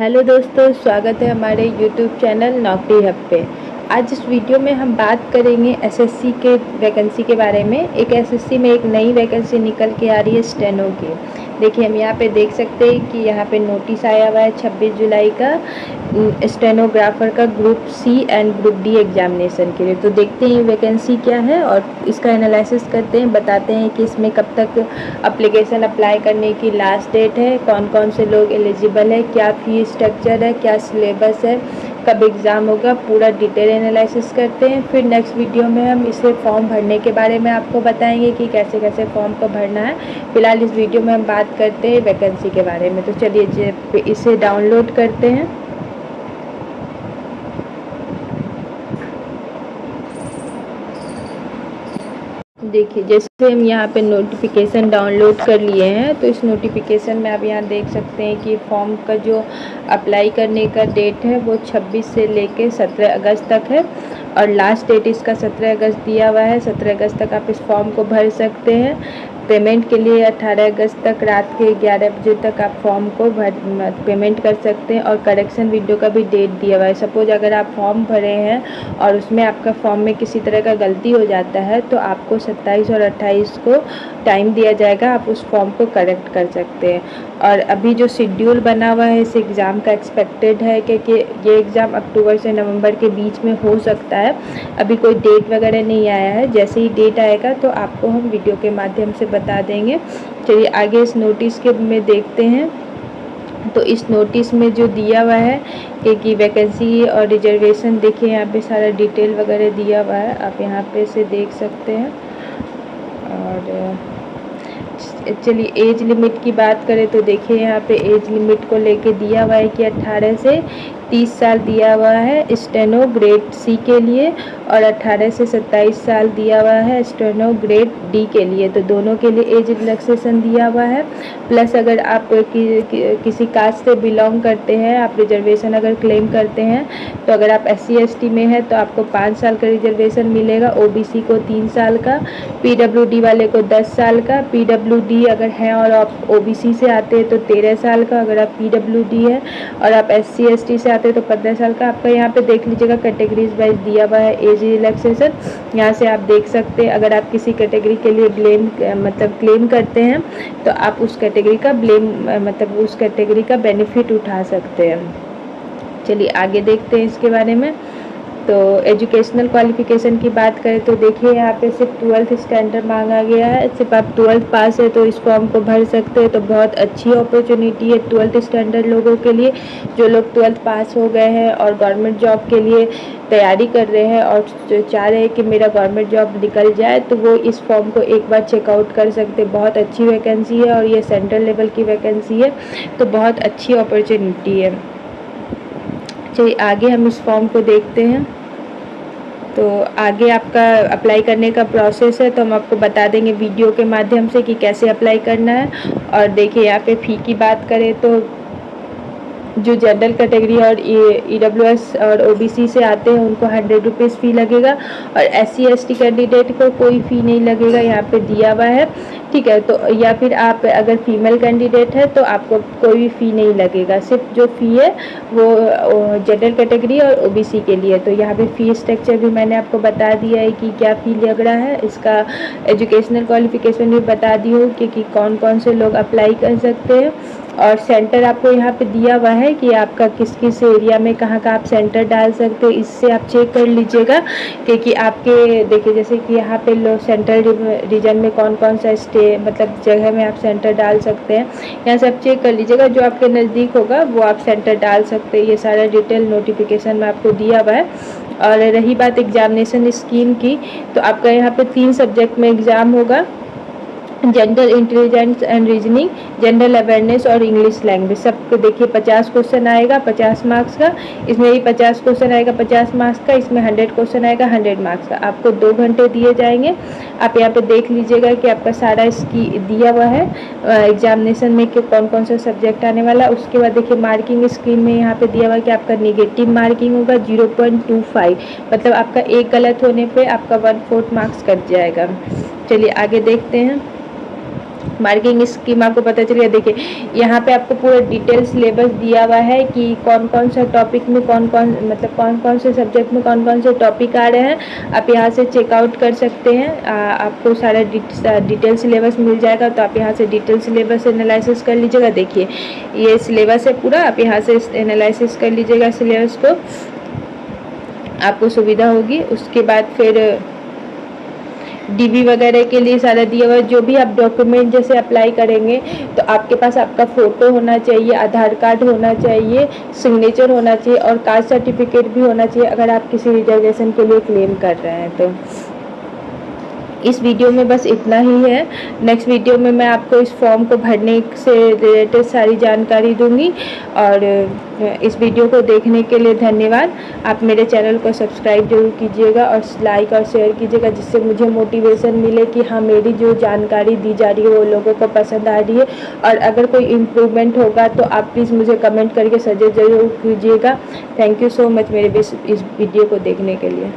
Hello दोस्तों, स्वागत है हमारे यूट्यूब चैनल नौकरी हब पे। आज इस वीडियो में हम बात करेंगे एसएससी के वैकेंसी के बारे में। एक एसएससी में एक नई वैकेंसी निकल के आ रही है स्टेनो की। देखिए, हम यहाँ पे देख सकते हैं कि यहाँ पे नोटिस आया हुआ है 26 जुलाई का स्टेनोग्राफर का group C and group D examination के लिए। तो देखते हैं ये वैकेंसी क्या है और इसका एनालिसिस करते हैं, बताते हैं कि इसमें कब तक एप्लीकेशन अप्लाई करने की लास्ट डेट है, कौन कौन से लोग एलिजिबल है, क्या फी स्ट्रक्चर है, क्या सिलेबस है, कब एग्ज़ाम होगा, पूरा डिटेल एनालिसिस करते हैं। फिर नेक्स्ट वीडियो में हम इसे फॉर्म भरने के बारे में आपको बताएंगे कि कैसे कैसे फॉर्म को भरना है। फिलहाल इस वीडियो में हम बात करते हैं वैकेंसी के बारे में। तो चलिए इसे डाउनलोड करते हैं। देखिए, जैसे हम यहाँ पे नोटिफिकेशन डाउनलोड कर लिए हैं, तो इस नोटिफिकेशन में आप यहाँ देख सकते हैं कि फॉर्म का जो अप्लाई करने का डेट है वो 26 से लेके 17 अगस्त तक है और लास्ट डेट इसका 17 अगस्त दिया हुआ है। 17 अगस्त तक आप इस फॉर्म को भर सकते हैं। पेमेंट के लिए 18 अगस्त तक रात के 11 बजे तक आप फॉर्म को पेमेंट कर सकते हैं और करेक्शन विंडो का भी डेट दिया हुआ है। सपोज अगर आप फॉर्म भरे हैं और उसमें आपका फॉर्म में किसी तरह का गलती हो जाता है तो आपको 27 और 28 को टाइम दिया जाएगा, आप उस फॉर्म को करेक्ट कर सकते हैं। और अभी जो शेड्यूल बना हुआ है इस एग्ज़ाम का एक्सपेक्टेड है कि ये एग्ज़ाम अक्टूबर से नवंबर के बीच में हो सकता है। अभी कोई डेट वगैरह नहीं आया है, जैसे ही डेट आएगा तो आपको हम वीडियो के माध्यम से बता देंगे। चलिए आगे इस नोटिस के में देखते हैं। तो इस नोटिस में जो दिया हुआ है कि वैकेंसी और रिजर्वेशन, देखिए यहाँ पे सारा डिटेल वगैरह दिया हुआ है, आप यहाँ पे से देख सकते हैं। और चलिए एज लिमिट की बात करें तो देखिए यहाँ पे एज लिमिट को लेके दिया हुआ है कि 18 से 30 साल दिया हुआ है स्टेनो ग्रेड सी के लिए और 18 से 27 साल दिया हुआ है स्टेनो ग्रेड डी के लिए। तो दोनों के लिए एज रिलैक्सेशन दिया हुआ है। प्लस अगर आप किसी कास्ट से बिलोंग करते हैं, आप रिजर्वेशन अगर क्लेम करते हैं, तो अगर आप SC ST में हैं तो आपको 5 साल का रिजर्वेशन मिलेगा, OBC को 3 साल का, PWD वाले को 10 साल का, PWD अगर हैं और आप OBC से आते हैं तो 13 साल का, अगर आप PWD है और आप SC ST से आते हैं तो 15 साल का। आपका यहाँ पे देख लीजिएगा कैटेगरीज वाइज दिया हुआ है एज रिलैक्सेशन। यहाँ से आप देख सकते हैं अगर आप किसी कैटेगरी के लिए क्लेम करते हैं तो आप उस कैटेगरी का उस कैटेगरी का बेनिफिट उठा सकते हैं। चलिए आगे देखते हैं इसके बारे में। तो एजुकेशनल क्वालिफ़िकेशन की बात करें तो देखिए यहाँ पे सिर्फ 12th स्टैंडर्ड मांगा गया है। सिर्फ आप 12th पास है तो इस फॉर्म को भर सकते हैं। तो बहुत अच्छी अपॉर्चुनिटी है 12th स्टैंडर्ड लोगों के लिए। जो लोग 12th पास हो गए हैं और गवर्नमेंट जॉब के लिए तैयारी कर रहे हैं और चाह रहे हैं कि मेरा गवर्नमेंट जॉब निकल जाए, तो वो इस फॉर्म को एक बार चेकआउट कर सकते हैं। बहुत अच्छी वैकेंसी है और ये सेंट्रल लेवल की वैकेंसी है, तो बहुत अच्छी अपॉर्चुनिटी है। चलिए आगे हम इस फॉर्म को देखते हैं। तो आगे आपका अप्लाई करने का प्रोसेस है तो हम आपको बता देंगे वीडियो के माध्यम से कि कैसे अप्लाई करना है। और देखिए यहाँ पे फ़ी की बात करें तो जो जनरल कैटेगरी और EWS और OBC से आते हैं उनको 100 रुपीज़ फ़ी लगेगा और SC ST कैंडिडेट को कोई फ़ी नहीं लगेगा, यहाँ पे दिया हुआ है। ठीक है, तो या फिर आप अगर फीमेल कैंडिडेट है तो आपको कोई भी फ़ी नहीं लगेगा। सिर्फ जो फ़ी है वो जनरल कैटेगरी और OBC के लिए। तो यहाँ पे फ़ी स्ट्रक्चर भी मैंने आपको बता दिया है कि क्या फ़ी लग रहा है। इसका एजुकेशनल क्वालिफ़िकेशन भी बता दी हूँ कि कौन कौन से लोग अप्लाई कर सकते हैं। और सेंटर आपको यहाँ पे दिया हुआ है कि आपका किस किस एरिया में कहाँ का आप सेंटर डाल सकते हैं। इससे आप चेक कर लीजिएगा कि आपके देखिए जैसे कि यहाँ पे सेंट्रल रीजन में कौन कौन सा जगह में आप सेंटर डाल सकते हैं। यहाँ से आप चेक कर लीजिएगा, जो आपके नज़दीक होगा वो आप सेंटर डाल सकते हैं। ये सारा डिटेल नोटिफिकेशन में आपको दिया हुआ है। और रही बात एग्जामिनेशन स्कीम की, तो आपका यहाँ पे 3 सब्जेक्ट में एग्ज़ाम होगा, general intelligence and reasoning, general awareness और इंग्लिश लैंग्वेज। सबको देखिए 50 क्वेश्चन आएगा 50 मार्क्स का। इसमें भी 50 क्वेश्चन आएगा 50 मार्क्स का। इसमें 100 क्वेश्चन आएगा 100 मार्क्स का। आपको 2 घंटे दिए जाएंगे। आप यहाँ पे देख लीजिएगा कि आपका सारा इसकी दिया हुआ है एग्जामिनेशन में कि कौन कौन सा सब्जेक्ट आने वाला। उसके बाद देखिए मार्किंग स्कीम में यहाँ पे दिया हुआ है कि आपका नेगेटिव मार्किंग होगा 0.25, मतलब आपका एक गलत होने पर आपका 1/4 मार्क्स कट जाएगा। चलिए आगे देखते हैं। मार्किंग स्कीम आपको पता चलेगा। देखिए यहाँ पे आपको पूरा डिटेल सिलेबस दिया हुआ है कि कौन कौन सा टॉपिक में कौन कौन से सब्जेक्ट में कौन कौन से टॉपिक आ रहे हैं। आप यहाँ से चेकआउट कर सकते हैं, आपको सारा डिटेल सिलेबस मिल जाएगा। तो आप यहाँ से डिटेल सिलेबस एनालिसिस कर लीजिएगा। देखिए ये सिलेबस है पूरा, आप यहाँ से एनालिसिस कर लीजिएगा सिलेबस को, आपको सुविधा होगी। उसके बाद फिर डीवी वगैरह के लिए सारा दिया हुआ है। जो भी आप डॉक्यूमेंट जैसे अप्लाई करेंगे तो आपके पास आपका फ़ोटो होना चाहिए, आधार कार्ड होना चाहिए, सिग्नेचर होना चाहिए और कास्ट सर्टिफिकेट भी होना चाहिए अगर आप किसी रिजर्वेशन के लिए क्लेम कर रहे हैं। तो इस वीडियो में बस इतना ही है। नेक्स्ट वीडियो में मैं आपको इस फॉर्म को भरने से रिलेटेड सारी जानकारी दूंगी। और इस वीडियो को देखने के लिए धन्यवाद। आप मेरे चैनल को सब्सक्राइब जरूर कीजिएगा और लाइक और शेयर कीजिएगा, जिससे मुझे मोटिवेशन मिले कि हाँ मेरी जो जानकारी दी जा रही है वो लोगों को पसंद आ रही है। और अगर कोई इम्प्रूवमेंट होगा तो आप प्लीज़ मुझे कमेंट करके सजेस्ट जरूर कीजिएगा। थैंक यू सो मच मेरे इस वीडियो को देखने के लिए।